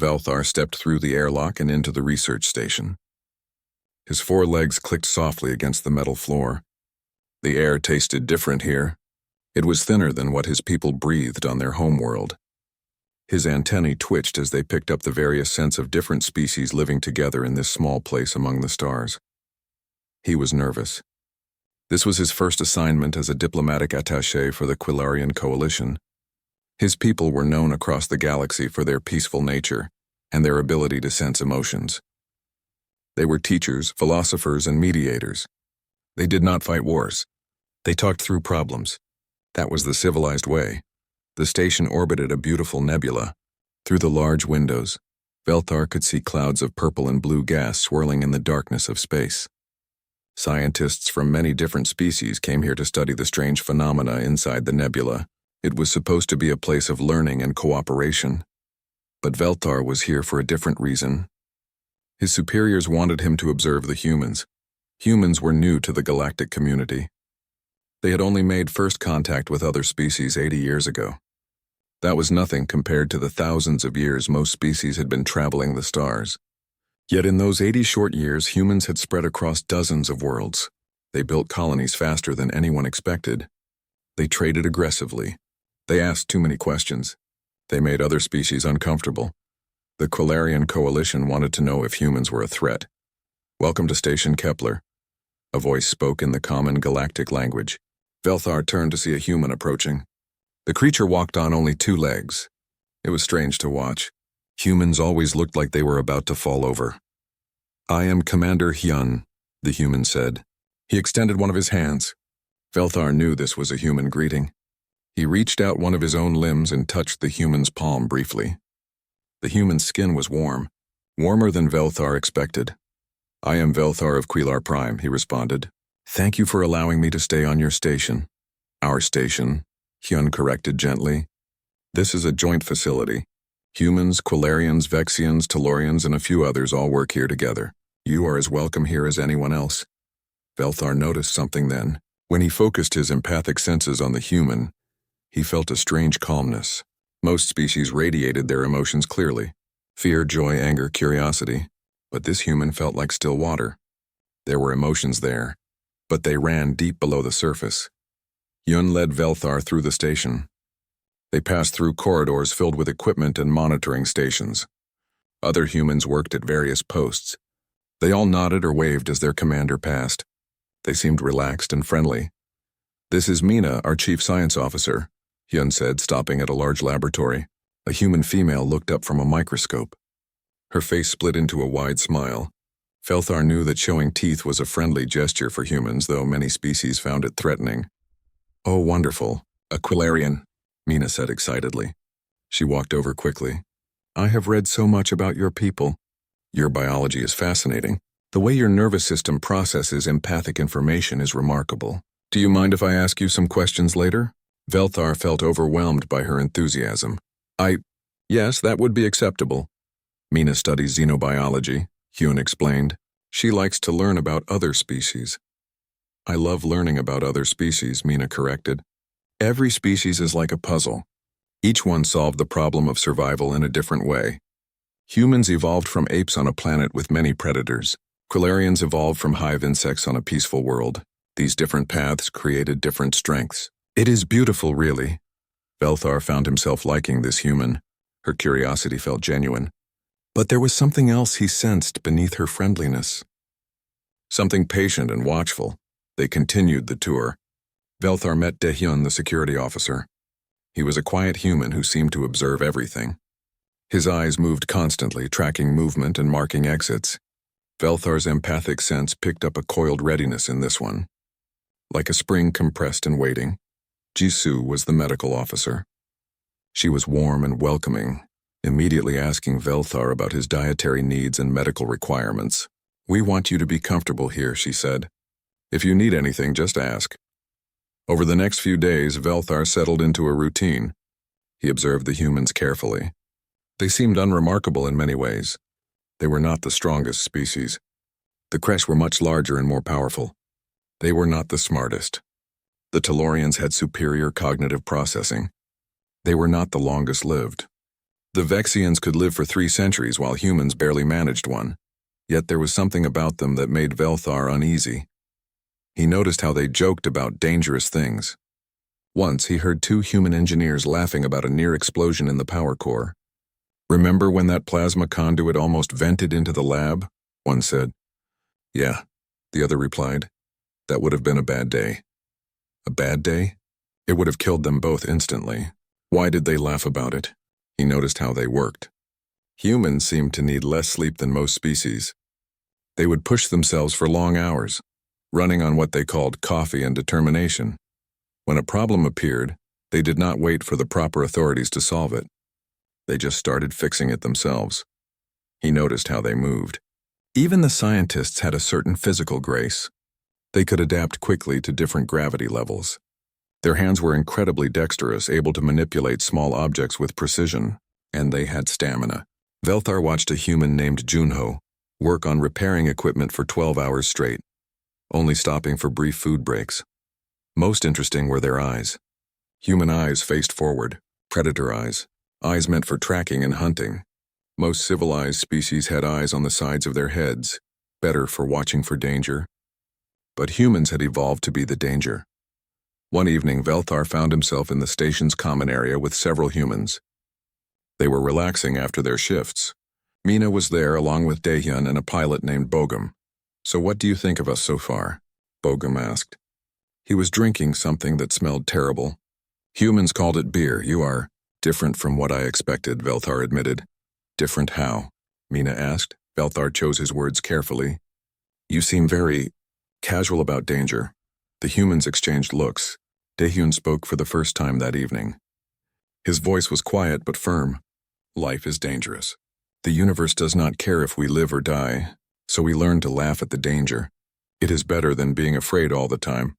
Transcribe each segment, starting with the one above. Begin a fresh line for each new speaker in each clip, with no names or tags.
Velthar stepped through the airlock and into the research station. His four legs clicked softly against the metal floor. The air tasted different here. It was thinner than what his people breathed on their homeworld. His antennae twitched as they picked up the various scents of different species living together in this small place among the stars. He was nervous. This was his first assignment as a diplomatic attaché for the Quilarian Coalition. His people were known across the galaxy for their peaceful nature and their ability to sense emotions. They were teachers, philosophers, and mediators. They did not fight wars. They talked through problems. That was the civilized way. The station orbited a beautiful nebula. Through the large windows, Velthar could see clouds of purple and blue gas swirling in the darkness of space. Scientists from many different species came here to study the strange phenomena inside the nebula. It was supposed to be a place of learning and cooperation. But Velthar was here for a different reason. His superiors wanted him to observe the humans. Humans were new to the galactic community. They had only made first contact with other species 80 years ago. That was nothing compared to the thousands of years most species had been traveling the stars. Yet in those 80 short years, humans had spread across dozens of worlds. They built colonies faster than anyone expected. They traded aggressively. They asked too many questions. They made other species uncomfortable. The Quilarian Coalition wanted to know if humans were a threat. "Welcome to Station Kepler," a voice spoke in the common galactic language. Velthar turned to see a human approaching. The creature walked on only 2 legs. It was strange to watch. Humans always looked like they were about to fall over. "I am Commander Hyun," the human said. He extended one of his hands. Velthar knew this was a human greeting. He reached out one of his own limbs and touched the human's palm briefly. The human's skin was warm, warmer than Velthar expected. "I am Velthar of Quilar Prime," he responded. "Thank you for allowing me to stay on your station." "Our station," Hyun corrected gently. "This is a joint facility. Humans, Quilarians, Vexians, Tellurians, and a few others all work here together. You are as welcome here as anyone else." Velthar noticed something then. When he focused his empathic senses on the human, he felt a strange calmness. Most species radiated their emotions clearly: fear, joy, anger, curiosity. But this human felt like still water. There were emotions there, but they ran deep below the surface. Hyun led Velthar through the station. They passed through corridors filled with equipment and monitoring stations. Other humans worked at various posts. They all nodded or waved as their commander passed. They seemed relaxed and friendly. "This is Mina, our chief science officer," Hyun said, stopping at a large laboratory. A human female looked up from a microscope. Her face split into a wide smile. Velthar knew that showing teeth was a friendly gesture for humans, though many species found it threatening. "Oh, wonderful. A Quilarian," Mina said excitedly. She walked over quickly. "I have read so much about your people. Your biology is fascinating. The way your nervous system processes empathic information is remarkable. Do you mind if I ask you some questions later?" Velthar felt overwhelmed by her enthusiasm. Yes, that would be acceptable." "Mina studies xenobiology," Hyun explained. "She likes to learn about other species." "I love learning about other species," Mina corrected. "Every species is like a puzzle. Each one solved the problem of survival in a different way. Humans evolved from apes on a planet with many predators. Quilarians evolved from hive insects on a peaceful world. These different paths created different strengths. It is beautiful, really." Velthar found himself liking this human. Her curiosity felt genuine. But there was something else he sensed beneath her friendliness. Something patient and watchful. They continued the tour. Velthar met Daehyun, the security officer. He was a quiet human who seemed to observe everything. His eyes moved constantly, tracking movement and marking exits. Velthar's empathic sense picked up a coiled readiness in this one. Like a spring compressed and waiting, Jisoo was the medical officer. She was warm and welcoming, immediately asking Velthar about his dietary needs and medical requirements. "We want you to be comfortable here," she said. "If you need anything, just ask." Over the next few days, Velthar settled into a routine. He observed the humans carefully. They seemed unremarkable in many ways. They were not the strongest species. The Kresh were much larger and more powerful. They were not the smartest. The Tellurians had superior cognitive processing. They were not the longest lived. The Vexians could live for 3 centuries while humans barely managed one, yet there was something about them that made Velthar uneasy. He noticed how they joked about dangerous things. Once he heard 2 human engineers laughing about a near explosion in the power core. "Remember when that plasma conduit almost vented into the lab?" one said. "Yeah," the other replied. "That would have been a bad day." A bad day? It would have killed them both instantly. Why did they laugh about it? He noticed how they worked. Humans seemed to need less sleep than most species. They would push themselves for long hours, running on what they called coffee and determination. When a problem appeared, they did not wait for the proper authorities to solve it. They just started fixing it themselves. He noticed how they moved. Even the scientists had a certain physical grace. They could adapt quickly to different gravity levels. Their hands were incredibly dexterous, able to manipulate small objects with precision, and they had stamina. Velthar watched a human named Junho work on repairing equipment for 12 hours straight, only stopping for brief food breaks. Most interesting were their eyes. Human eyes faced forward, predator eyes meant for tracking and hunting. Most civilized species had eyes on the sides of their heads, better for watching for danger. But humans had evolved to be the danger. One evening, Velthar found himself in the station's common area with several humans. They were relaxing after their shifts. Mina was there along with Dahyun and a pilot named Bogum. "So what do you think of us so far?" Bogum asked. He was drinking something that smelled terrible. "Humans called it beer. You are different from what I expected," Velthar admitted. "Different how?" Mina asked. Velthar chose his words carefully. "You seem very casual about danger." The humans exchanged looks. Dahyun spoke for the first time that evening. His voice was quiet but firm. "Life is dangerous. The universe does not care if we live or die, so we learn to laugh at the danger. It is better than being afraid all the time."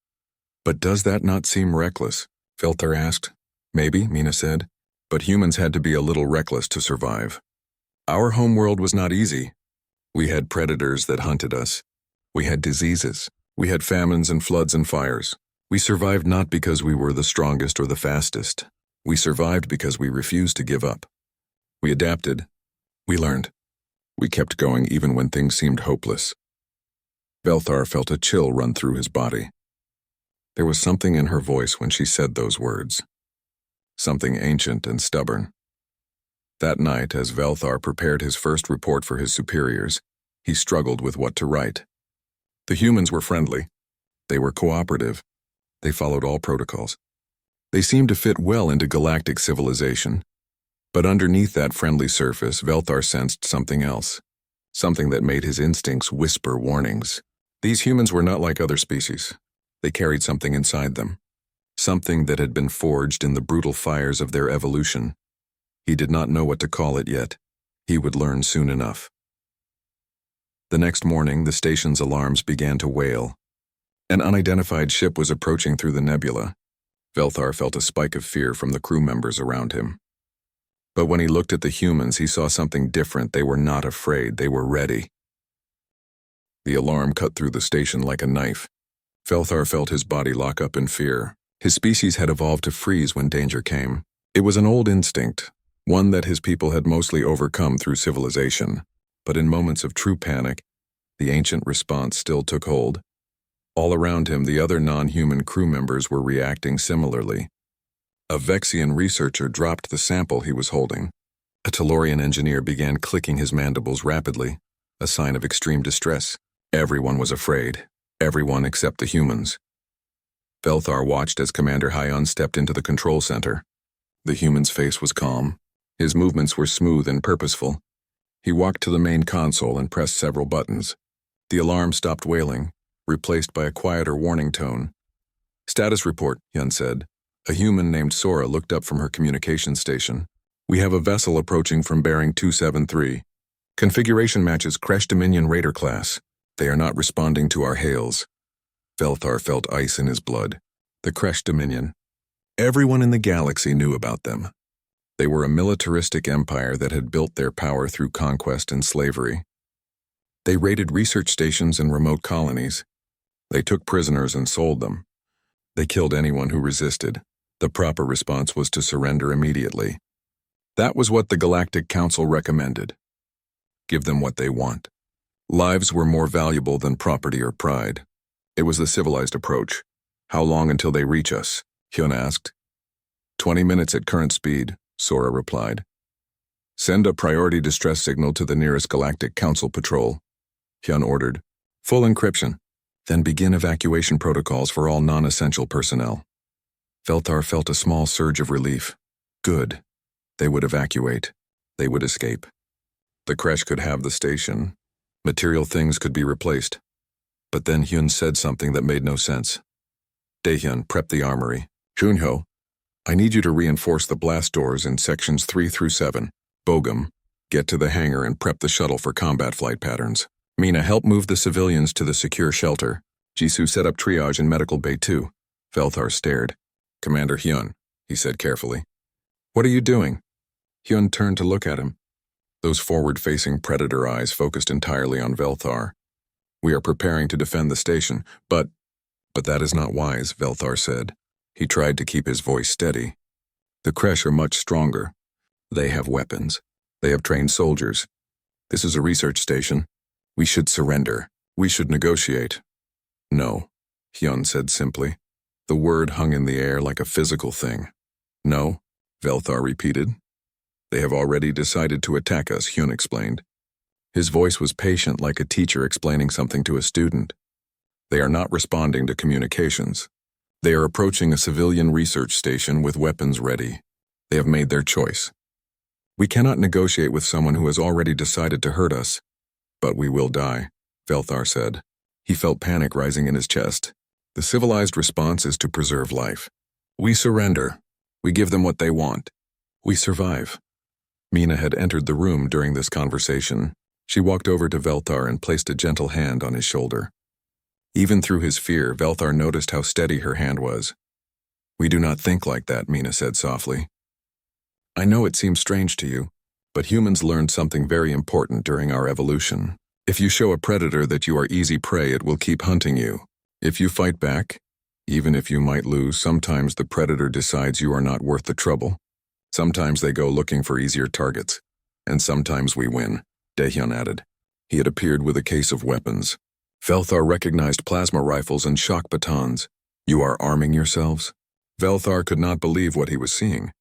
"But does that not seem reckless?" Velthar asked. "Maybe," Mina said, "but humans had to be a little reckless to survive. Our homeworld was not easy. We had predators that hunted us. We had diseases. We had famines and floods and fires. We survived not because we were the strongest or the fastest. We survived because we refused to give up. We adapted. We learned. We kept going even when things seemed hopeless." Velthar felt a chill run through his body. There was something in her voice when she said those words. Something ancient and stubborn. That night, as Velthar prepared his first report for his superiors, he struggled with what to write. The humans were friendly. They were cooperative. They followed all protocols. They seemed to fit well into galactic civilization. But underneath that friendly surface, Velthar sensed something else. Something that made his instincts whisper warnings. These humans were not like other species. They carried something inside them. Something that had been forged in the brutal fires of their evolution. He did not know what to call it yet. He would learn soon enough. The next morning, the station's alarms began to wail. An unidentified ship was approaching through the nebula. Velthar felt a spike of fear from the crew members around him. But when he looked at the humans, he saw something different. They were not afraid. They were ready. The alarm cut through the station like a knife. Velthar felt his body lock up in fear. His species had evolved to freeze when danger came. It was an old instinct, one that his people had mostly overcome through civilization. But in moments of true panic, the ancient response still took hold. All around him, the other non-human crew members were reacting similarly. A Vexian researcher dropped the sample he was holding. A Tellurian engineer began clicking his mandibles rapidly, a sign of extreme distress. Everyone was afraid. Everyone except the humans. Velthar watched as Commander Hyun stepped into the control center. The human's face was calm. His movements were smooth and purposeful. He walked to the main console and pressed several buttons. The alarm stopped wailing, replaced by a quieter warning tone. "Status report," Hyun said. A human named Sora looked up from her communication station. "We have a vessel approaching from bearing 273. Configuration matches Kresh Dominion Raider class. They are not responding to our hails." Velthar felt ice in his blood. The Kresh Dominion. Everyone in the galaxy knew about them. They were a militaristic empire that had built their power through conquest and slavery. They raided research stations and remote colonies. They took prisoners and sold them. They killed anyone who resisted. The proper response was to surrender immediately. That was what the Galactic Council recommended. Give them what they want. Lives were more valuable than property or pride. It was the civilized approach. How long until they reach us? Hyun asked. 20 minutes at current speed, Sora replied. Send a priority distress signal to the nearest Galactic Council patrol, Hyun ordered. Full encryption. Then begin evacuation protocols for all non-essential personnel. Velthar felt a small surge of relief. Good. They would evacuate. They would escape. The creche could have the station. Material things could be replaced. But then Hyun said something that made no sense. Daehyun, prep the armory. Junho, I need you to reinforce the blast doors in sections 3 through 7. Bogum, get to the hangar and prep the shuttle for combat flight patterns. Mina, help move the civilians to the secure shelter. Jisoo, set up triage in Medical Bay 2. Velthar stared. Commander Hyun, he said carefully. What are you doing? Hyun turned to look at him. Those forward-facing predator eyes focused entirely on Velthar. We are preparing to defend the station, but that is not wise, Velthar said. He tried to keep his voice steady. The creche are much stronger. They have weapons. They have trained soldiers. This is a research station. We should surrender. We should negotiate. No, Hyun said simply. The word hung in the air like a physical thing. No, Velthar repeated. They have already decided to attack us, Hyun explained. His voice was patient, like a teacher explaining something to a student. They are not responding to communications. They are approaching a civilian research station with weapons ready. They have made their choice. We cannot negotiate with someone who has already decided to hurt us. But we will die, Velthar said. He felt panic rising in his chest. The civilized response is to preserve life. We surrender. We give them what they want. We survive. Mina had entered the room during this conversation. She walked over to Velthar and placed a gentle hand on his shoulder. Even through his fear, Velthar noticed how steady her hand was. We do not think like that, Mina said softly. I know it seems strange to you, but humans learned something very important during our evolution. If you show a predator that you are easy prey, it will keep hunting you. If you fight back, even if you might lose, sometimes the predator decides you are not worth the trouble. Sometimes they go looking for easier targets. And sometimes we win, Daehyun added. He had appeared with a case of weapons. Velthar recognized plasma rifles and shock batons. You are arming yourselves? Velthar could not believe what he was seeing.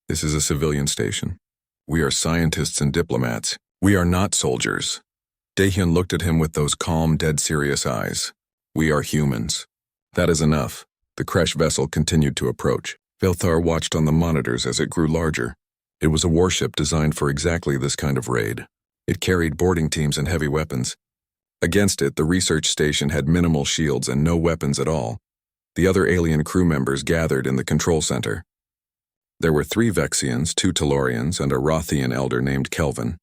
This is a civilian station. We are scientists and diplomats. We are not soldiers. Daehyun looked at him with those calm, dead serious eyes. We are humans. That is enough. The creche vessel continued to approach. Velthar watched on the monitors as it grew larger. It was a warship designed for exactly this kind of raid. It carried boarding teams and heavy weapons. Against it, the research station had minimal shields and no weapons at all. The other alien crew members gathered in the control center. There were 3 Vexians, 2 Tellurians, and a Rothian elder named Kelvin.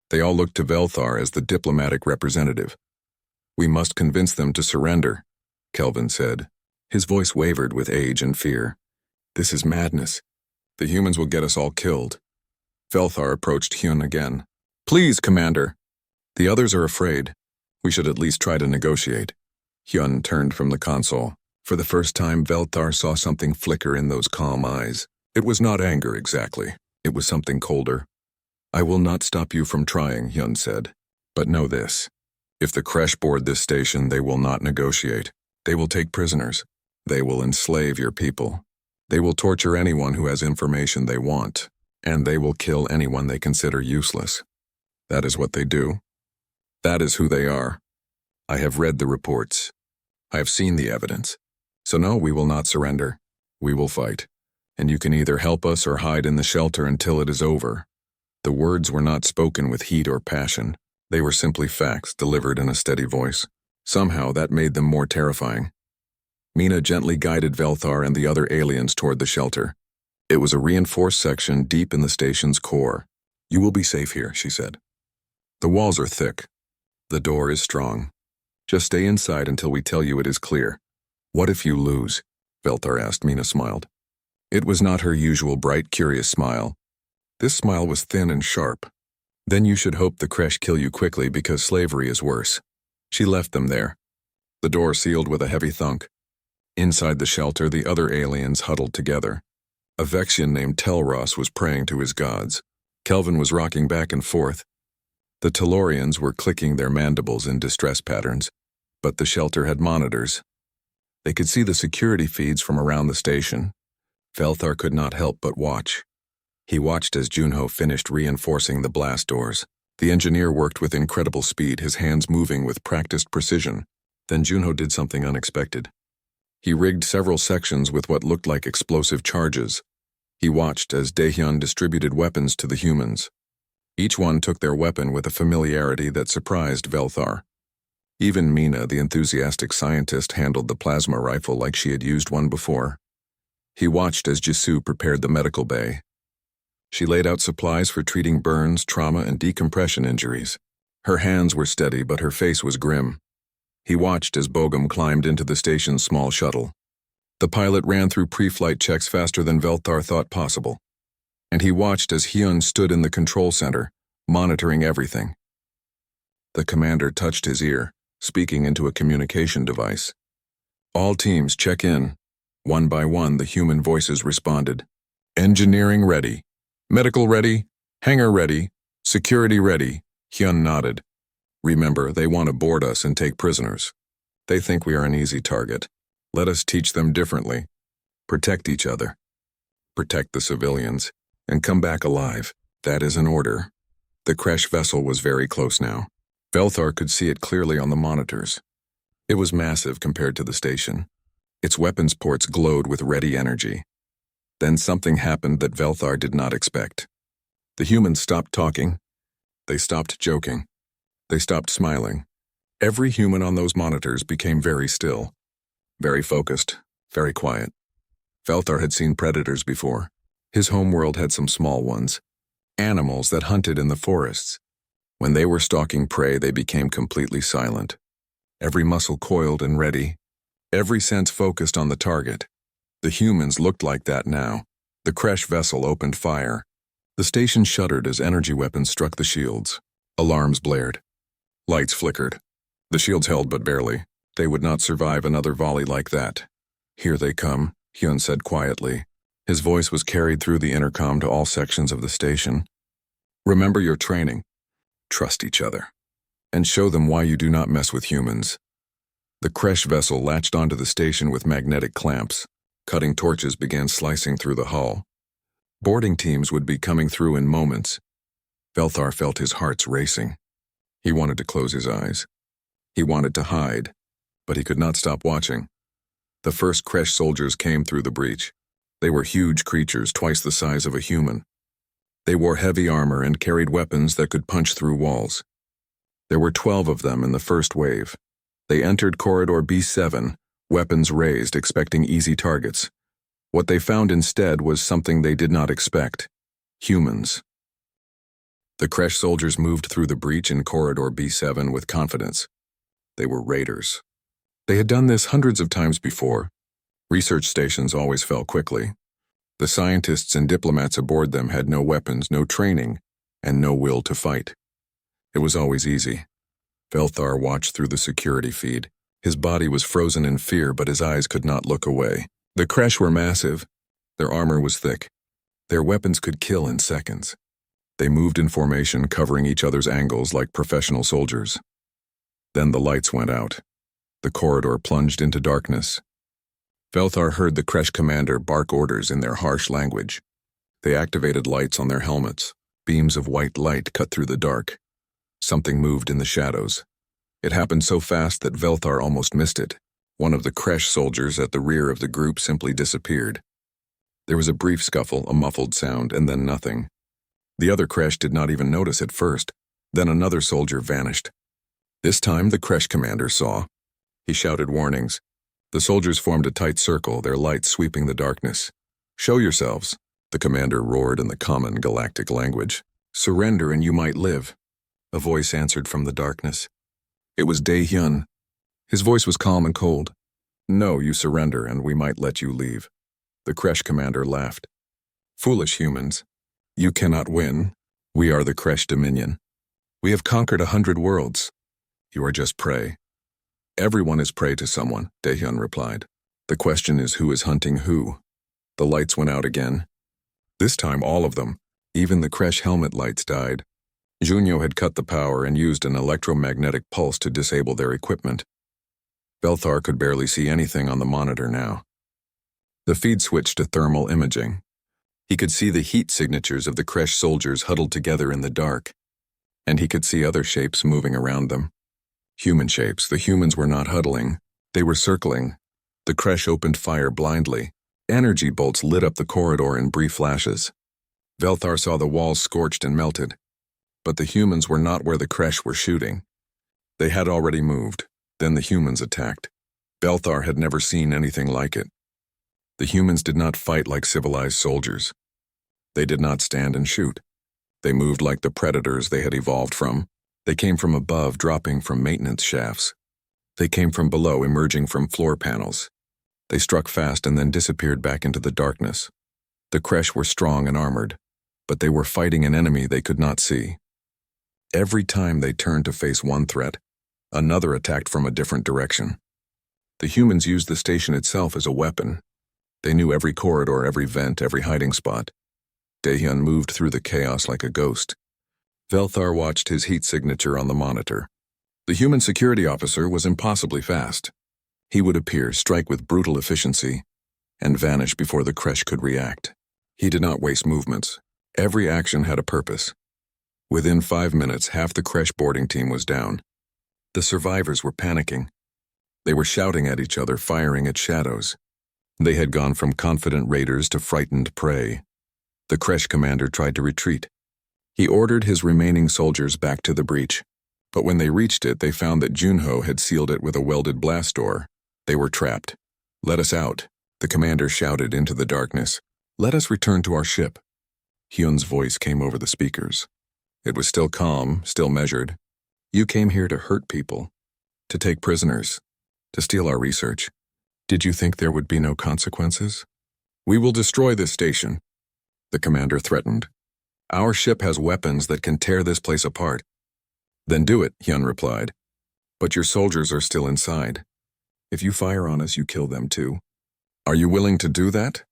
They all looked to Velthar as the diplomatic representative. We must convince them to surrender, Kelvin said. His voice wavered with age and fear. This is madness. The humans will get us all killed. Velthar approached Hyun again. Please, Commander. The others are afraid. We should at least try to negotiate. Hyun turned from the console. For the first time, Velthar saw something flicker in those calm eyes. It was not anger exactly. It was something colder. I will not stop you from trying, Hyun said. But know this. If the creche board this station, they will not negotiate. They will take prisoners. They will enslave your people. They will torture anyone who has information they want, and they will kill anyone they consider useless. That is what they do. That is who they are. I have read the reports. I have seen the evidence. So no, we will not surrender. We will fight. And you can either help us or hide in the shelter until it is over. The words were not spoken with heat or passion. They were simply facts delivered in a steady voice. Somehow that made them more terrifying. Mina gently guided Velthar and the other aliens toward the shelter. It was a reinforced section deep in the station's core. You will be safe here, she said. The walls are thick. The door is strong. Just stay inside until we tell you it is clear. What if you lose? Velthar asked. Mina smiled. It was not her usual bright, curious smile. This smile was thin and sharp. Then you should hope the creche kill you quickly because slavery is worse. She left them there. The door sealed with a heavy thunk. Inside the shelter, the other aliens huddled together. A Vexian named Telros was praying to his gods. Kelvin was rocking back and forth. The Tellurians were clicking their mandibles in distress patterns, but the shelter had monitors. They could see the security feeds from around the station. Velthar could not help but watch. He watched as Junho finished reinforcing the blast doors. The engineer worked with incredible speed, his hands moving with practiced precision. Then Junho did something unexpected. He rigged several sections with what looked like explosive charges. He watched as Daehyun distributed weapons to the humans. Each one took their weapon with a familiarity that surprised Velthar. Even Mina, the enthusiastic scientist, handled the plasma rifle like she had used one before. He watched as Jisoo prepared the medical bay. She laid out supplies for treating burns, trauma, and decompression injuries. Her hands were steady, but her face was grim. He watched as Bogum climbed into the station's small shuttle. The pilot ran through pre-flight checks faster than Velthar thought possible. And he watched as Hyun stood in the control center, monitoring everything. The commander touched his ear, speaking into a communication device. All teams check in. One by one, the human voices responded. Engineering ready. Medical ready. Hangar ready. Security ready. Hyun nodded. Remember, they want to board us and take prisoners. They think we are an easy target. Let us teach them differently. Protect each other. Protect the civilians. And come back alive. That is an order. The crash vessel was very close now. Velthar could see it clearly on the monitors. It was massive compared to the station. Its weapons ports glowed with ready energy. Then something happened that Velthar did not expect. The humans stopped talking. They stopped joking. They stopped smiling. Every human on those monitors became very still, very focused, very quiet. Velthar had seen predators before. His homeworld had some small ones, animals that hunted in the forests. When they were stalking prey, they became completely silent. Every muscle coiled and ready, every sense focused on the target. The humans looked like that now. The crash vessel opened fire. The station shuddered as energy weapons struck the shields. Alarms blared. Lights flickered. The shields held but barely. They would not survive another volley like that. Here they come, Hyun said quietly. His voice was carried through the intercom to all sections of the station. Remember your training. Trust each other. And show them why you do not mess with humans. The crash vessel latched onto the station with magnetic clamps. Cutting torches began slicing through the hull. Boarding teams would be coming through in moments. Velthar felt his heart racing. He wanted to close his eyes. He wanted to hide, but he could not stop watching. The first Kresh soldiers came through the breach. They were huge creatures, twice the size of a human. They wore heavy armor and carried weapons that could punch through walls. There were 12 of them in the first wave. They entered Corridor B7, weapons raised, expecting easy targets. What they found instead was something they did not expect: humans. The Kresh soldiers moved through the breach in Corridor B7 with confidence. They were raiders. They had done this hundreds of times before. Research stations always fell quickly. The scientists and diplomats aboard them had no weapons, no training, and no will to fight. It was always easy. Velthar watched through the security feed. His body was frozen in fear, but his eyes could not look away. The Kresh were massive. Their armor was thick. Their weapons could kill in seconds. They moved in formation, covering each other's angles like professional soldiers. Then the lights went out. The corridor plunged into darkness. Velthar heard the Kresh commander bark orders in their harsh language. They activated lights on their helmets. Beams of white light cut through the dark. Something moved in the shadows. It happened so fast that Velthar almost missed it. One of the Kresh soldiers at the rear of the group simply disappeared. There was a brief scuffle, a muffled sound, and then nothing. The other Kresh did not even notice at first. Then another soldier vanished. This time the Kresh commander saw. He shouted warnings. The soldiers formed a tight circle, their lights sweeping the darkness. "Show yourselves," the commander roared in the common galactic language. "Surrender and you might live." A voice answered from the darkness. It was Daehyun. His voice was calm and cold. "No, you surrender and we might let you leave." The Kresh commander laughed. "Foolish humans. You cannot win. We are the Kresh Dominion. We have conquered 100 worlds. You are just prey." "Everyone is prey to someone," Daehyun replied. "The question is who is hunting who." The lights went out again. This time all of them, even the crash helmet lights, died. Junio had cut the power and used an electromagnetic pulse to disable their equipment. Belthar could barely see anything on the monitor now. The feed switched to thermal imaging. He could see the heat signatures of the Kresh soldiers huddled together in the dark, and he could see other shapes moving around them. Human shapes. The humans were not huddling. They were circling. The Kresh opened fire blindly. Energy bolts lit up the corridor in brief flashes. Belthar saw the walls scorched and melted. But the humans were not where the Kresh were shooting. They had already moved. Then the humans attacked. Belthar had never seen anything like it. The humans did not fight like civilized soldiers. They did not stand and shoot. They moved like the predators they had evolved from. They came from above, dropping from maintenance shafts. They came from below, emerging from floor panels. They struck fast and then disappeared back into the darkness. The Kresh were strong and armored, but they were fighting an enemy they could not see. Every time they turned to face one threat, another attacked from a different direction. The humans used the station itself as a weapon. They knew every corridor, every vent, every hiding spot. Daehyun moved through the chaos like a ghost. Belthar watched his heat signature on the monitor. The human security officer was impossibly fast. He would appear, strike with brutal efficiency, and vanish before the Kresh could react. He did not waste movements. Every action had a purpose. Within 5 minutes, half the Kresh boarding team was down. The survivors were panicking. They were shouting at each other, firing at shadows. They had gone from confident raiders to frightened prey. The Kresh commander tried to retreat. He ordered his remaining soldiers back to the breach. But when they reached it, they found that Junho had sealed it with a welded blast door. They were trapped. "Let us out," the commander shouted into the darkness. "Let us return to our ship." Hyun's voice came over the speakers. It was still calm, still measured. "You came here to hurt people, to take prisoners, to steal our research. Did you think there would be no consequences? We will destroy this station," the commander threatened. "Our ship has weapons that can tear this place apart." "Then do it," Hyun replied. "But your soldiers are still inside. If you fire on us, you kill them too. Are you willing to do that?"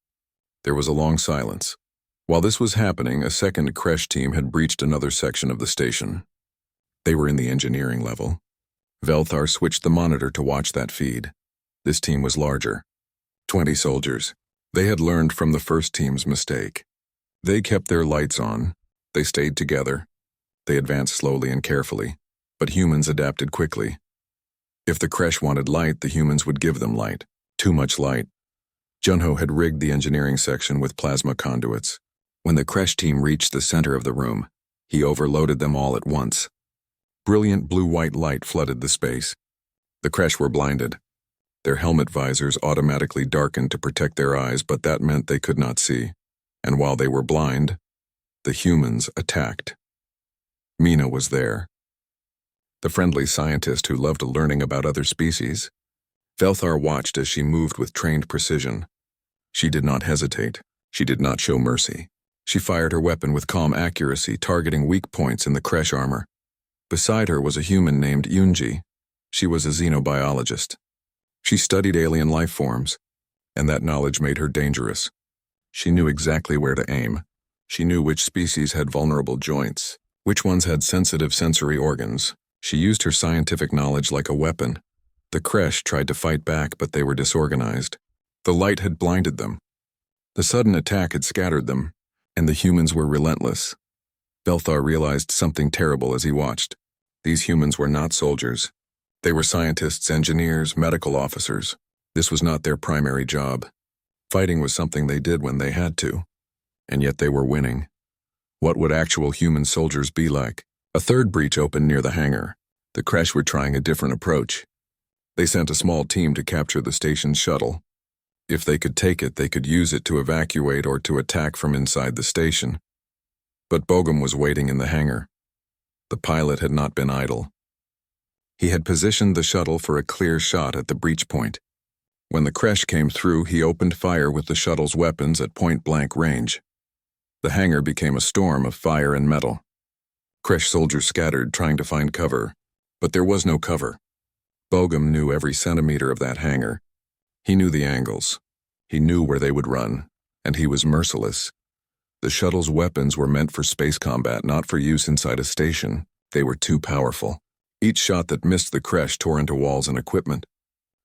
There was a long silence. While this was happening, a second Kresh team had breached another section of the station. They were in the engineering level. Belthar switched the monitor to watch that feed. This team was larger. 20 soldiers. They had learned from the first team's mistake. They kept their lights on. They stayed together. They advanced slowly and carefully, but humans adapted quickly. If the Kresh wanted light, the humans would give them light. Too much light. Junho had rigged the engineering section with plasma conduits. When the Kresh team reached the center of the room, he overloaded them all at once. Brilliant blue-white light flooded the space. The Kresh were blinded. Their helmet visors automatically darkened to protect their eyes, but that meant they could not see. And while they were blind, the humans attacked. Mina was there. The friendly scientist who loved learning about other species. Belthar watched as she moved with trained precision. She did not hesitate. She did not show mercy. She fired her weapon with calm accuracy, targeting weak points in the Kresh armor. Beside her was a human named Yunji. She was a xenobiologist. She studied alien life forms, and that knowledge made her dangerous. She knew exactly where to aim. She knew which species had vulnerable joints, which ones had sensitive sensory organs. She used her scientific knowledge like a weapon. The Kresh tried to fight back, but they were disorganized. The light had blinded them. The sudden attack had scattered them, and the humans were relentless. Belthar realized something terrible as he watched. These humans were not soldiers. They were scientists, engineers, medical officers. This was not their primary job. Fighting was something they did when they had to. And yet they were winning. What would actual human soldiers be like? A third breach opened near the hangar. The Kresh were trying a different approach. They sent a small team to capture the station's shuttle. If they could take it, they could use it to evacuate or to attack from inside the station. But Bogum was waiting in the hangar. The pilot had not been idle. He had positioned the shuttle for a clear shot at the breach point. When the Kresh came through, he opened fire with the shuttle's weapons at point-blank range. The hangar became a storm of fire and metal. Kresh soldiers scattered, trying to find cover, but there was no cover. Bogum knew every centimeter of that hangar. He knew the angles. He knew where they would run, And he was merciless. The shuttle's weapons were meant for space combat, not for use inside a station. They were too powerful. Each shot that missed the crash tore into walls and equipment.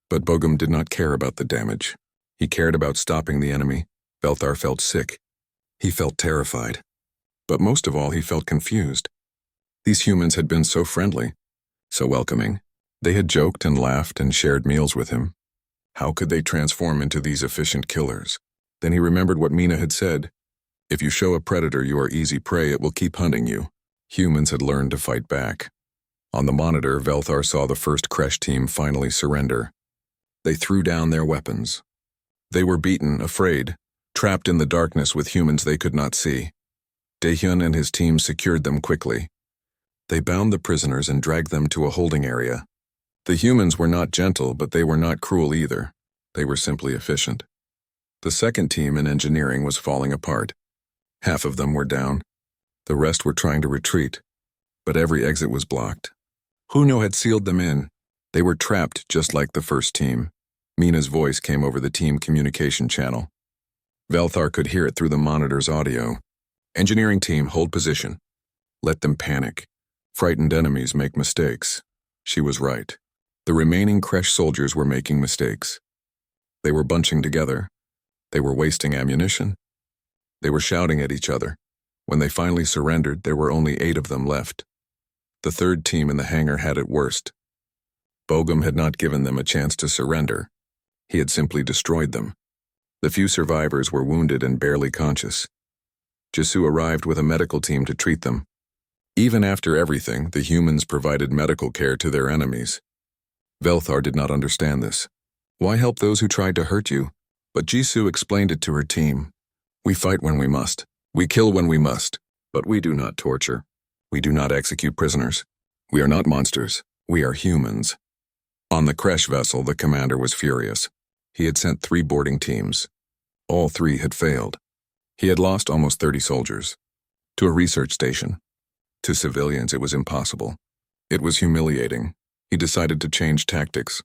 But Bogum did not care about the damage. He cared about stopping the enemy. Velthar felt sick. He felt terrified. But most of all, he felt confused. These humans had been so friendly, so welcoming. They had joked and laughed and shared meals with him. How could they transform into these efficient killers? Then he remembered what Mina had said. If you show a predator you are easy prey, it will keep hunting you. Humans had learned to fight back. On the monitor, Velthar saw the first Kresh team finally surrender. They threw down their weapons. They were beaten, afraid, trapped in the darkness with humans they could not see. Daehyun and his team secured them quickly. They bound the prisoners and dragged them to a holding area. The humans were not gentle, but they were not cruel either. They were simply efficient. The second team in engineering was falling apart. Half of them were down. The rest were trying to retreat, but every exit was blocked. Huno had sealed them in. They were trapped just like the first team. Mina's voice came over the team communication channel. Velthar could hear it through the monitor's audio. Engineering team, hold position. Let them panic. Frightened enemies make mistakes. She was right. The remaining Kresh soldiers were making mistakes. They were bunching together. They were wasting ammunition. They were shouting at each other. When they finally surrendered, there were only 8 of them left. The third team in the hangar had it worst. Bogum had not given them a chance to surrender. He had simply destroyed them. The few survivors were wounded and barely conscious. Jisoo arrived with a medical team to treat them. Even after everything, the humans provided medical care to their enemies. Velthar did not understand this. Why help those who tried to hurt you? But Jisoo explained it to her team. We fight when we must. We kill when we must. But we do not torture. We do not execute prisoners. We are not monsters. We are humans. On the Kresh vessel, the commander was furious. He had sent 3 boarding teams. All 3 had failed. He had lost almost 30 soldiers. To a research station. To civilians, it was impossible. It was humiliating. He decided to change tactics.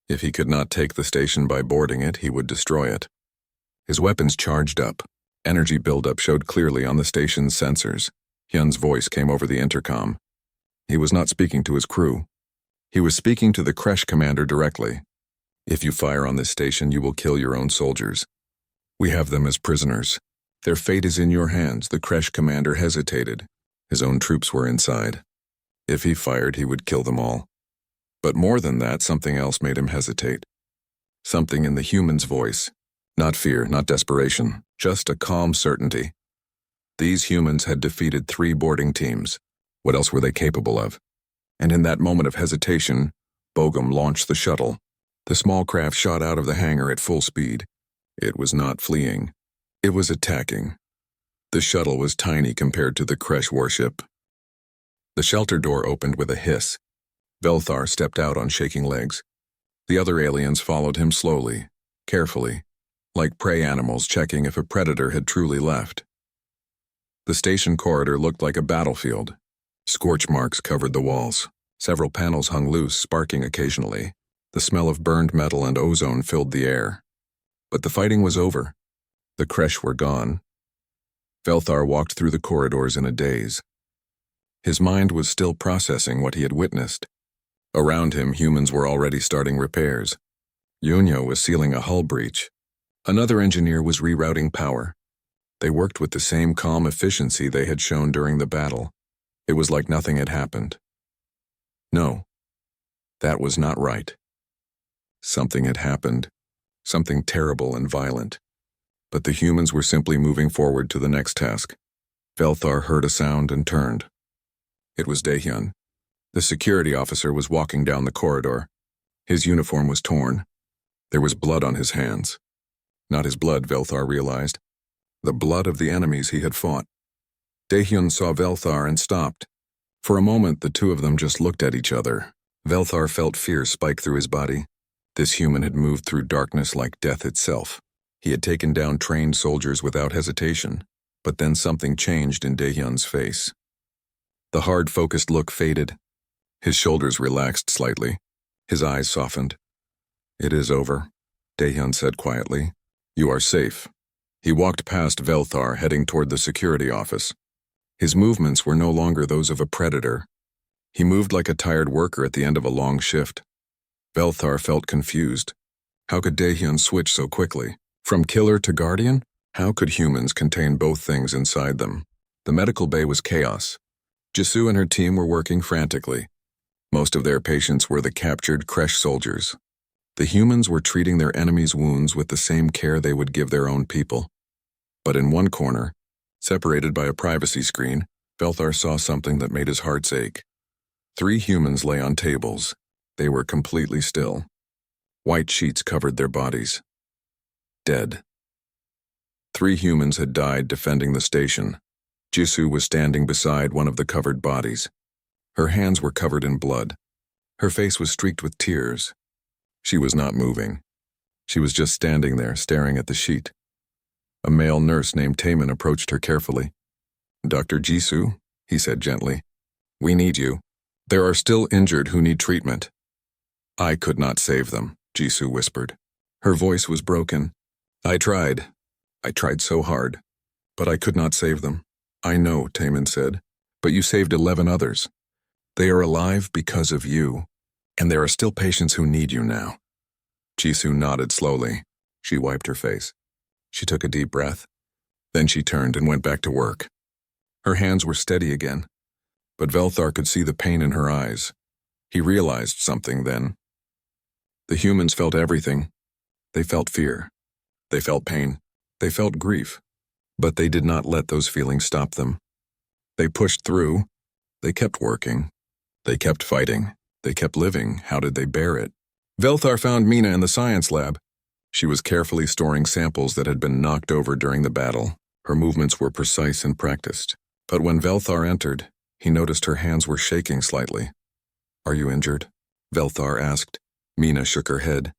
If he could not take the station by boarding it, he would destroy it. His weapons charged up. Energy buildup showed clearly on the station's sensors. Hyun's voice came over the intercom. He was not speaking to his crew. He was speaking to the Kresh commander directly. If you fire on this station, you will kill your own soldiers. We have them as prisoners. Their fate is in your hands. The Kresh commander hesitated. His own troops were inside. If he fired, he would kill them all. But more than that, something else made him hesitate. Something in the human's voice. Not fear, not desperation, just a calm certainty. These humans had defeated 3 boarding teams. What else were they capable of? And in that moment of hesitation, Bogum launched the shuttle. The small craft shot out of the hangar at full speed. It was not fleeing. It was attacking. The shuttle was tiny compared to the Kresh warship. The shelter door opened with a hiss. Velthar stepped out on shaking legs. The other aliens followed him slowly, carefully, like prey animals checking if a predator had truly left. The station corridor looked like a battlefield. Scorch marks covered the walls. Several panels hung loose, sparking occasionally. The smell of burned metal and ozone filled the air. But the fighting was over. The Kresh were gone. Velthar walked through the corridors in a daze. His mind was still processing what he had witnessed. Around him, humans were already starting repairs. Yunyo was sealing a hull breach. Another engineer was rerouting power. They worked with the same calm efficiency they had shown during the battle. It was like nothing had happened. No, that was not right. Something had happened, something terrible and violent. But the humans were simply moving forward to the next task. Velthar heard a sound and turned. It was Daehyun. The security officer was walking down the corridor. His uniform was torn. There was blood on his hands. Not his blood, Velthar realized. The blood of the enemies he had fought. Daehyun saw Velthar and stopped. For a moment, the two of them just looked at each other. Velthar felt fear spike through his body. This human had moved through darkness like death itself. He had taken down trained soldiers without hesitation. But then something changed in Daehyun's face. The hard, focused look faded. His shoulders relaxed slightly. His eyes softened. "It is over," Daehyun said quietly. "You are safe. He walked past Velthar, heading toward the security office. His movements were no longer those of a predator. He moved like a tired worker at the end of a long shift. Velthar felt confused. How could Daehyun switch so quickly? From killer to guardian? How could humans contain both things inside them? The medical bay was chaos. Jisoo and her team were working frantically. Most of their patients were the captured Kresh soldiers. The humans were treating their enemies' wounds with the same care they would give their own people. But in one corner, separated by a privacy screen, Velthar saw something that made his heart ache. 3 humans lay on tables. They were completely still. White sheets covered their bodies. Dead. 3 humans had died defending the station. Jisoo was standing beside one of the covered bodies. Her hands were covered in blood. Her face was streaked with tears. She was not moving. She was just standing there, staring at the sheet. A male nurse named Taemin approached her carefully. "Dr. Jisoo," he said gently, "we need you. There are still injured who need treatment." "I could not save them," Jisoo whispered. Her voice was broken. I tried so hard, but I could not save them." "I know," Taemin said, "but you saved 11 others. They are alive because of you, and there are still patients who need you now." Jisoo nodded slowly. She wiped her face. She took a deep breath. Then she turned and went back to work. Her hands were steady again, but Velthar could see the pain in her eyes. He realized something then. The humans felt everything. They felt fear. They felt pain. They felt grief. But they did not let those feelings stop them. They pushed through. They kept working. They kept fighting. They kept living. How did they bear it? Velthar found Mina in the science lab. She was carefully storing samples that had been knocked over during the battle. Her movements were precise and practiced. But when Velthar entered, he noticed her hands were shaking slightly. "Are you injured?" Velthar asked. Mina shook her head.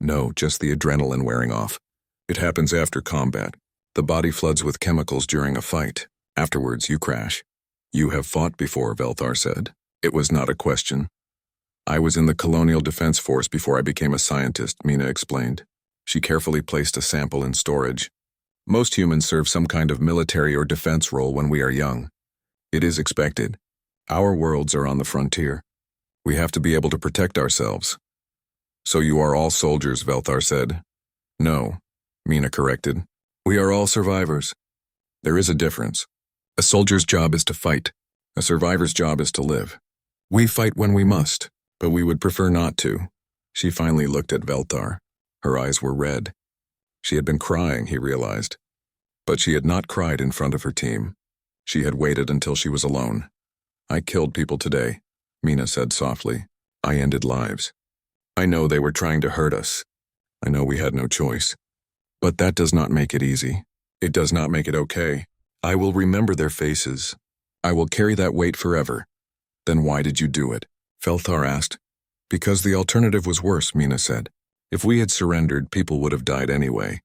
"No, just the adrenaline wearing off. It happens after combat. The body floods with chemicals during a fight. Afterwards, you crash." "You have fought before," Velthar said. It was not a question. "I was in the Colonial Defense Force before I became a scientist," Mina explained. She carefully placed a sample in storage. "Most humans serve some kind of military or defense role when we are young. It is expected. Our worlds are on the frontier. We have to be able to protect ourselves." "So you are all soldiers," Velthar said. "No," Mina corrected. "We are all survivors. There is a difference. A soldier's job is to fight. A survivor's job is to live. We fight when we must, but we would prefer not to." She finally looked at Velthar. Her eyes were red. She had been crying, he realized. But she had not cried in front of her team. She had waited until she was alone. "I killed people today," Mina said softly. "I ended lives. I know they were trying to hurt us. I know we had no choice. But that does not make it easy. It does not make it okay. I will remember their faces. I will carry that weight forever." "Then why did you do it?" Velthar asked. "Because the alternative was worse," Mina said. "If we had surrendered, people would have died anyway.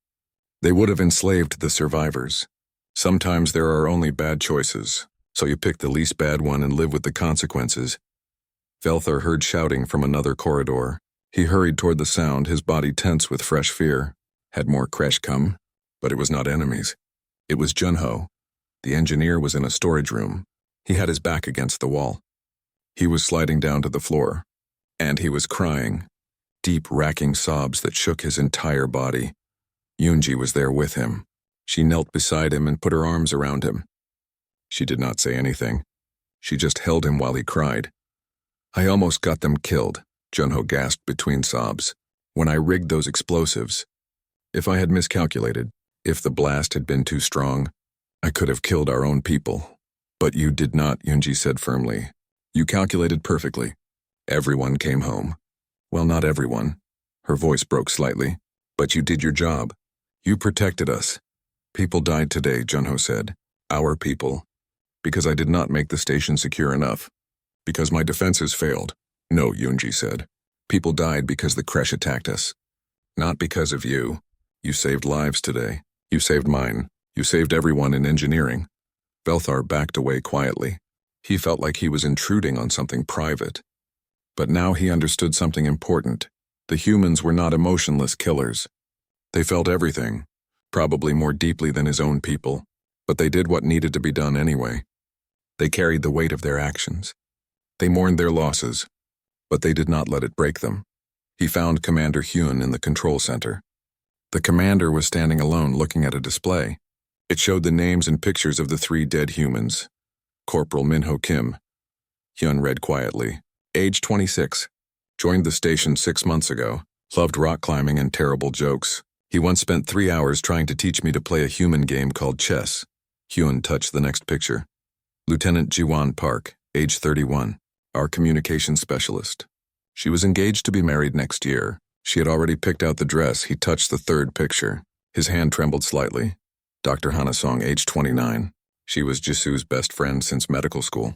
They would have enslaved the survivors. Sometimes there are only bad choices, so you pick the least bad one and live with the consequences." Velthar heard shouting from another corridor. He hurried toward the sound, his body tense with fresh fear. Had more Kresh come? But it was not enemies. It was Junho. The engineer was in a storage room. He had his back against the wall. He was sliding down to the floor. And he was crying. Deep, racking sobs that shook his entire body. Yoonji was there with him. She knelt beside him and put her arms around him. She did not say anything. She just held him while he cried. "I almost got them killed," Junho gasped between sobs, "when I rigged those explosives. If I had miscalculated, if the blast had been too strong, I could have killed our own people. But you did not," Yoonji said firmly. "You calculated perfectly. Everyone came home. Well, not everyone." Her voice broke slightly. "But you did your job. You protected us. People died today," Junho said. "Our people. Because I did not make the station secure enough. Because my defenses failed." "No," Yoonji said. "People died because the Kresh attacked us. Not because of you. You saved lives today. You saved mine. You saved everyone in engineering." Velthar backed away quietly. He felt like he was intruding on something private. But now he understood something important. The humans were not emotionless killers. They felt everything. probably more deeply than his own people, but they did what needed to be done anyway. They carried the weight of their actions. They mourned their losses, but they did not let it break them. He found Commander Hyun in the control center. The commander was standing alone looking at a display. It showed the names and pictures of the 3 dead humans. Corporal Minho Kim. Hyun read quietly. Age 26. Joined the station 6 months ago. Loved rock climbing and terrible jokes. He once spent 3 hours trying to teach me to play a human game called chess. Hyun touched the next picture. Lieutenant Jiwon Park, age 31. Our communications specialist. She was engaged to be married next year. She had already picked out the dress. He touched the 3rd picture. His hand trembled slightly. Dr. Hanasong, age 29. She was Jisu's best friend since medical school.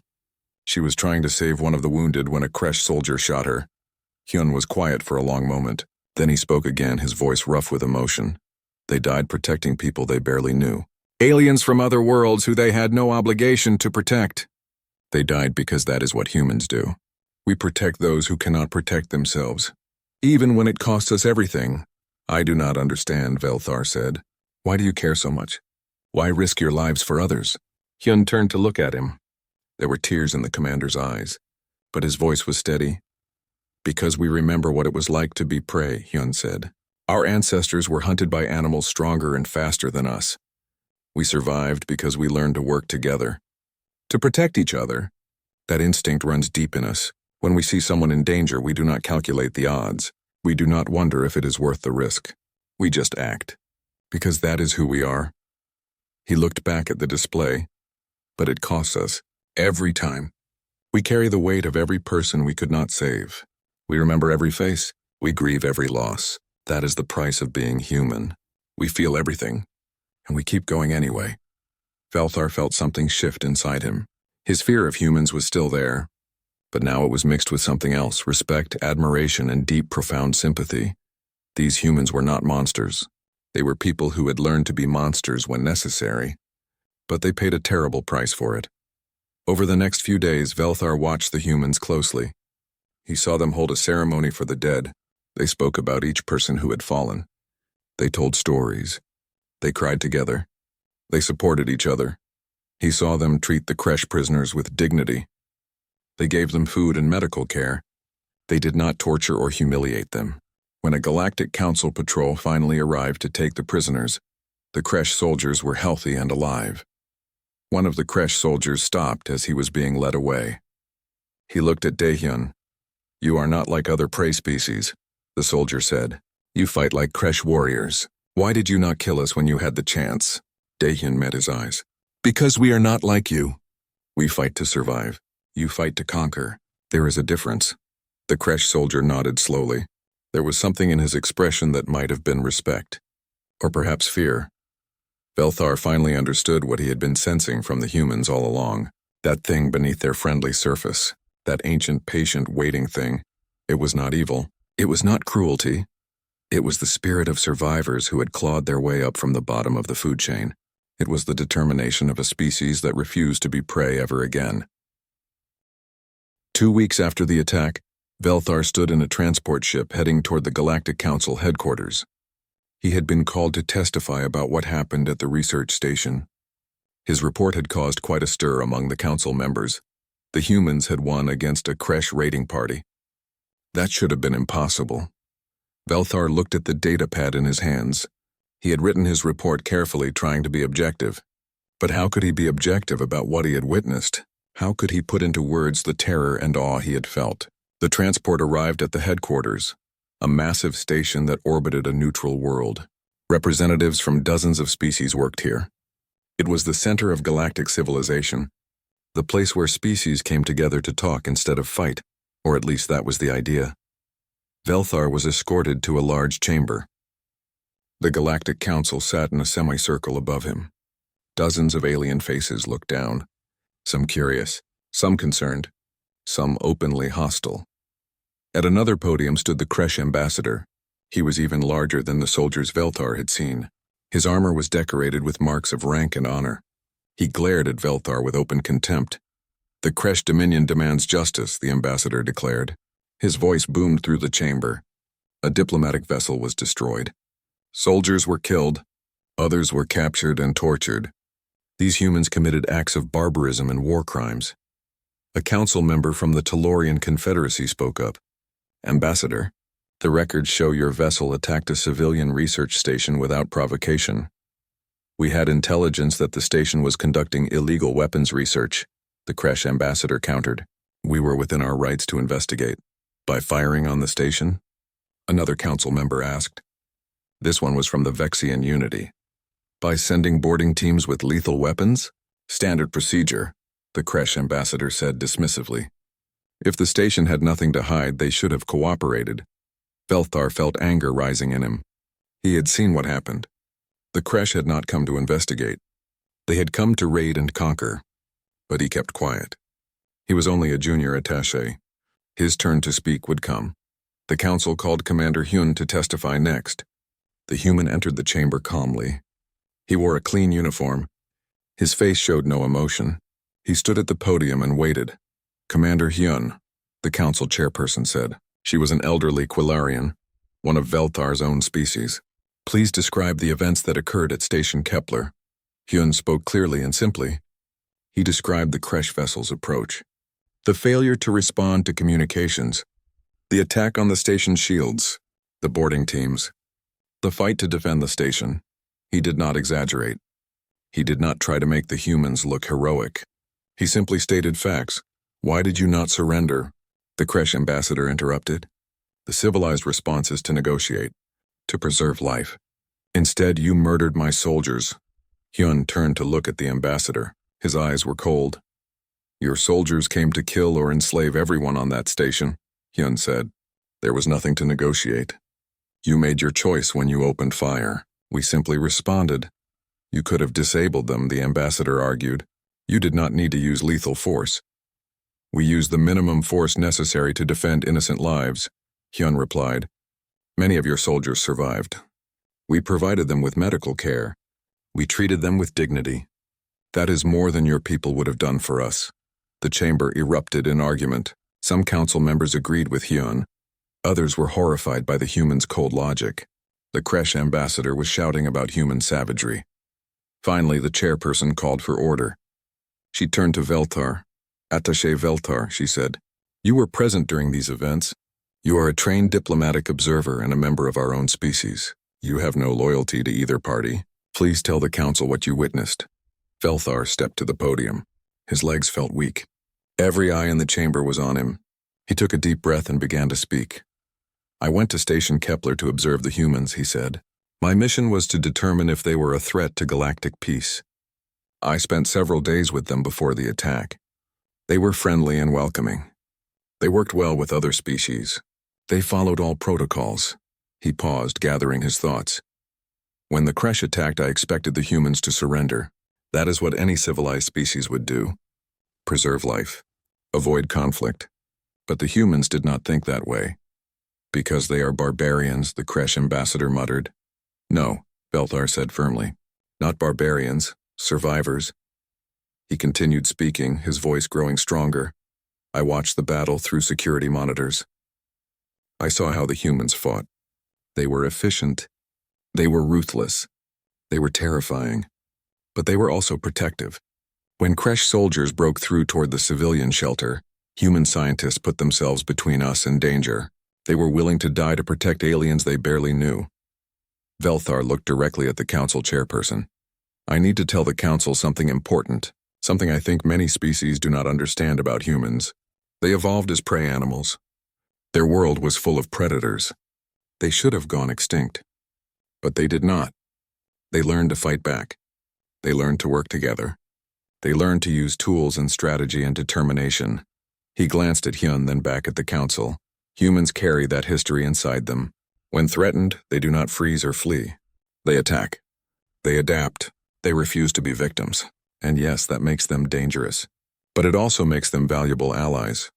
She was trying to save one of the wounded when a Kresh soldier shot her. Hyun was quiet for a long moment. Then he spoke again, his voice rough with emotion. They died protecting people they barely knew. Aliens from other worlds who they had no obligation to protect. They died because that is what humans do. We protect those who cannot protect themselves, even when it costs us everything. I do not understand, Velthar said. Why do you care so much? Why risk your lives for others? Hyun turned to look at him. There were tears in the commander's eyes, but his voice was steady. Because we remember what it was like to be prey, Hyun said. Our ancestors were hunted by animals stronger and faster than us. We survived because we learned to work together. To protect each other. That instinct runs deep in us. When we see someone in danger, we do not calculate the odds. We do not wonder if it is worth the risk. We just act. Because that is who we are. He looked back at the display. But it costs us. Every time. We carry the weight of every person we could not save. We remember every face. We grieve every loss. That is the price of being human. We feel everything. And we keep going anyway. Velthar felt something shift inside him. His fear of humans was still there. But now it was mixed with something else, respect, admiration, and deep, profound sympathy. These humans were not monsters. They were people who had learned to be monsters when necessary. But they paid a terrible price for it. Over the next few days, Velthar watched the humans closely. He saw them hold a ceremony for the dead. They spoke about each person who had fallen. They told stories. They cried together. They supported each other. He saw them treat the Kresh prisoners with dignity. They gave them food and medical care. They did not torture or humiliate them. When a Galactic Council patrol finally arrived to take the prisoners, the Kresh soldiers were healthy and alive. One of the Kresh soldiers stopped as he was being led away. He looked at Daehyun. You are not like other prey species, the soldier said. You fight like Kresh warriors. Why did you not kill us when you had the chance? Daehyun met his eyes. Because we are not like you. We fight to survive. You fight to conquer. There is a difference. The Kresh soldier nodded slowly. There was something in his expression that might have been respect. Or perhaps fear. Velthar finally understood what he had been sensing from the humans all along. That thing beneath their friendly surface. That ancient, patient, waiting thing. It was not evil. It was not cruelty. It was the spirit of survivors who had clawed their way up from the bottom of the food chain. It was the determination of a species that refused to be prey ever again. 2 weeks after the attack, Velthar stood in a transport ship heading toward the Galactic Council headquarters. He had been called to testify about what happened at the research station. His report had caused quite a stir among the council members. The humans had won against a Kresh raiding party. That should have been impossible. Velthar looked at the data pad in his hands. He had written his report carefully, trying to be objective. But how could he be objective about what he had witnessed? How could he put into words the terror and awe he had felt? The transport arrived at the headquarters, a massive station that orbited a neutral world. Representatives from dozens of species worked here. It was the center of galactic civilization, the place where species came together to talk instead of fight, or at least that was the idea. Velthar was escorted to a large chamber. The Galactic Council sat in a semicircle above him. Dozens of alien faces looked down, some curious, some concerned, some openly hostile. At another podium stood the Kresh ambassador. He was even larger than the soldiers Velthar had seen. His armor was decorated with marks of rank and honor. He glared at Velthar with open contempt. The Kresh Dominion demands justice, the ambassador declared. His voice boomed through the chamber. A diplomatic vessel was destroyed. Soldiers were killed. Others were captured and tortured. These humans committed acts of barbarism and war crimes. A council member from the Tellurian Confederacy spoke up. Ambassador, the records show your vessel attacked a civilian research station without provocation. We had intelligence that the station was conducting illegal weapons research, the Kresh ambassador countered. We were within our rights to investigate. By firing on the station? Another council member asked. This one was from the Vexian Unity. By sending boarding teams with lethal weapons? Standard procedure, the Kresh ambassador said dismissively. If the station had nothing to hide, they should have cooperated. Velthar felt anger rising in him. He had seen what happened. The Kresh had not come to investigate. They had come to raid and conquer. But he kept quiet. He was only a junior attaché. His turn to speak would come. The council called Commander Hyun to testify next. The human entered the chamber calmly. He wore a clean uniform. His face showed no emotion. He stood at the podium and waited. Commander Hyun, the council chairperson said. She was an elderly Quillarian, one of Velthar's own species. Please describe the events that occurred at Station Kepler. Hyun spoke clearly and simply. He described the Kresh vessel's approach. The failure to respond to communications. The attack on the station shields. The boarding teams. The fight to defend the station. He did not exaggerate. He did not try to make the humans look heroic. He simply stated facts. Why did you not surrender? The Kresh ambassador interrupted. The civilized response is to negotiate, to preserve life. Instead, you murdered my soldiers. Hyun turned to look at the ambassador. His eyes were cold. Your soldiers came to kill or enslave everyone on that station, Hyun said. There was nothing to negotiate. You made your choice when you opened fire. We simply responded. You could have disabled them, the ambassador argued. You did not need to use lethal force. We used the minimum force necessary to defend innocent lives, Hyun replied. Many of your soldiers survived. We provided them with medical care. We treated them with dignity. That is more than your people would have done for us. The chamber erupted in argument. Some council members agreed with Hyun. Others were horrified by the humans' cold logic. The Kresh ambassador was shouting about human savagery. Finally, the chairperson called for order. She turned to Velthar. Attaché Velthar, she said. You were present during these events. You are a trained diplomatic observer and a member of our own species. You have no loyalty to either party. Please tell the council what you witnessed. Velthar stepped to the podium. His legs felt weak. Every eye in the chamber was on him. He took a deep breath and began to speak. I went to Station Kepler to observe the humans, he said. My mission was to determine if they were a threat to galactic peace. I spent several days with them before the attack. They were friendly and welcoming. They worked well with other species. They followed all protocols. He paused, gathering his thoughts. When the Kresh attacked, I expected the humans to surrender. That is what any civilized species would do. Preserve life. Avoid conflict. But the humans did not think that way. Because they are barbarians, the Kresh ambassador muttered. No, Velthar said firmly. Not barbarians, survivors. He continued speaking, his voice growing stronger. I watched the battle through security monitors. I saw how the humans fought. They were efficient. They were ruthless. They were terrifying. But they were also protective. When Kresh soldiers broke through toward the civilian shelter, human scientists put themselves between us and danger. They were willing to die to protect aliens they barely knew. Velthar looked directly at the council chairperson. I need to tell the council something important, something I think many species do not understand about humans. They evolved as prey animals. Their world was full of predators. They should have gone extinct. But they did not. They learned to fight back. They learned to work together. They learned to use tools and strategy and determination. He glanced at Hyun, then back at the council. Humans carry that history inside them. When threatened, they do not freeze or flee. They attack. They adapt. They refuse to be victims. And yes, that makes them dangerous. But it also makes them valuable allies.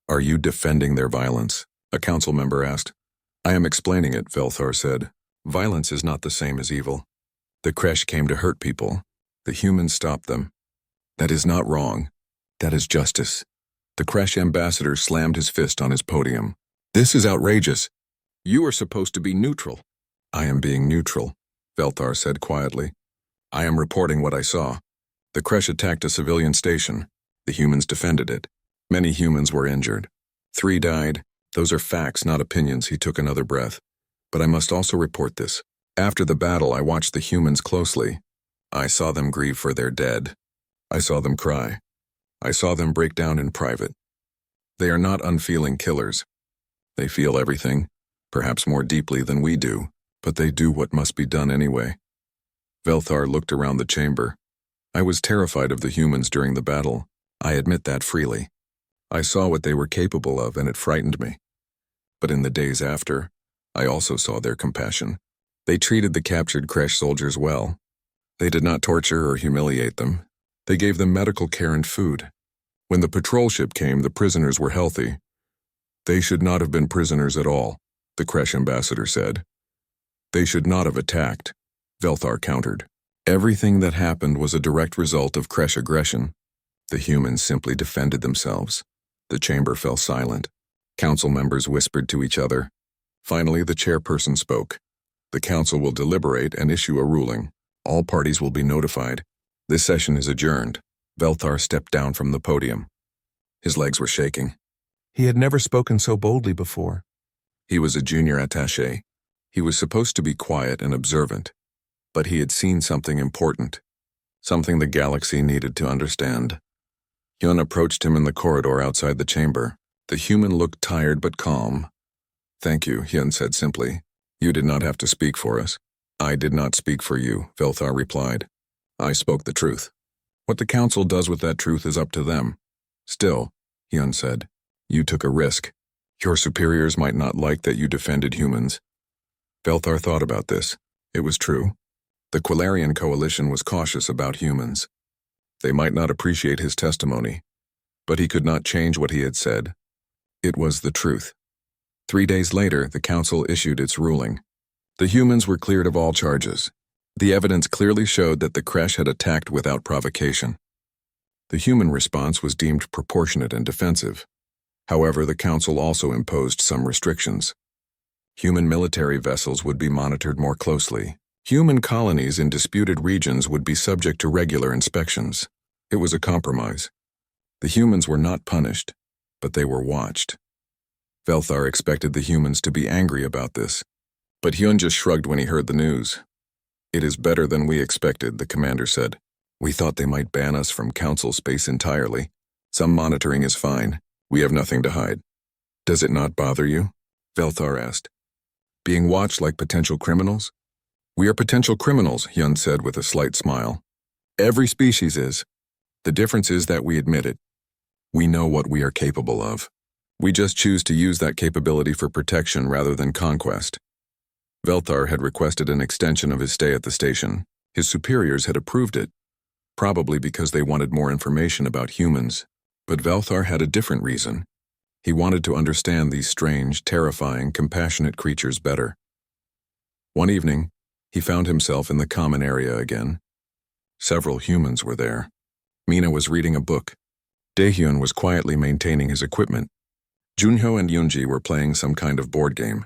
Are you defending their violence? A council member asked. I am explaining it, Velthar said. Violence is not the same as evil. The Kresh came to hurt people. The humans stopped them. That is not wrong. That is justice. The Kresh ambassador slammed his fist on his podium. This is outrageous. You are supposed to be neutral. I am being neutral. Velthar said quietly. I am reporting what I saw. The crash attacked a civilian station. The humans defended it. Many humans were injured. 3 died. Those are facts, not opinions. He took another breath. But I must also report this. After the battle, I watched the humans closely. I saw them grieve for their dead. I saw them cry. I saw them break down in private. They are not unfeeling killers. They feel everything, perhaps more deeply than we do, but they do what must be done anyway. Velthar looked around the chamber. I was terrified of the humans during the battle. I admit that freely. I saw what they were capable of, and it frightened me. But in the days after, I also saw their compassion. They treated the captured Kresh soldiers well. They did not torture or humiliate them. They gave them medical care and food. When the patrol ship came, the prisoners were healthy. They should not have been prisoners at all, the Kresh ambassador said. They should not have attacked, Velthar countered. Everything that happened was a direct result of Kresh aggression. The humans simply defended themselves. The chamber fell silent. Council members whispered to each other. Finally, the chairperson spoke. The council will deliberate and issue a ruling. All parties will be notified. This session is adjourned. Velthar stepped down from the podium. His legs were shaking.
He had never spoken so boldly before.
He was a junior attaché. He was supposed to be quiet and observant, but he had seen something important, something the galaxy needed to understand. Hyun approached him in the corridor outside the chamber. The human looked tired but calm. Thank you, Hyun said simply. You did not have to speak for us. I did not speak for you, Velthar replied. I spoke the truth. What the council does with that truth is up to them. Still, Hyun said, you took a risk. Your superiors might not like that you defended humans. Velthar thought about this. It was true. The Quilarian coalition was cautious about humans. They might not appreciate his testimony, but he could not change what he had said. It was the truth. 3 days later, the council issued its ruling. The humans were cleared of all charges. The evidence clearly showed that the Kresh had attacked without provocation. The human response was deemed proportionate and defensive. However, the council also imposed some restrictions. Human military vessels would be monitored more closely. Human colonies in disputed regions would be subject to regular inspections. It was a compromise. The humans were not punished, but they were watched. Velthar expected the humans to be angry about this, but Hyun just shrugged when he heard the news. It is better than we expected, the commander said. We thought they might ban us from council space entirely. Some monitoring is fine. We have nothing to hide. Does it not bother you? Velthar asked. Being watched like potential criminals? We are potential criminals, Hyun said with a slight smile. Every species is. The difference is that we admit it. We know what we are capable of. We just choose to use that capability for protection rather than conquest. Velthar had requested an extension of his stay at the station. His superiors had approved it, probably because they wanted more information about humans. But Velthar had a different reason. He wanted to understand these strange, terrifying, compassionate creatures better. One evening, he found himself in the common area again. Several humans were there. Mina was reading a book. Daehyun was quietly maintaining his equipment. Junho and Yoonji were playing some kind of board game.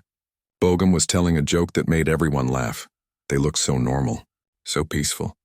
Bogum was telling a joke that made everyone laugh. They looked so normal, so peaceful.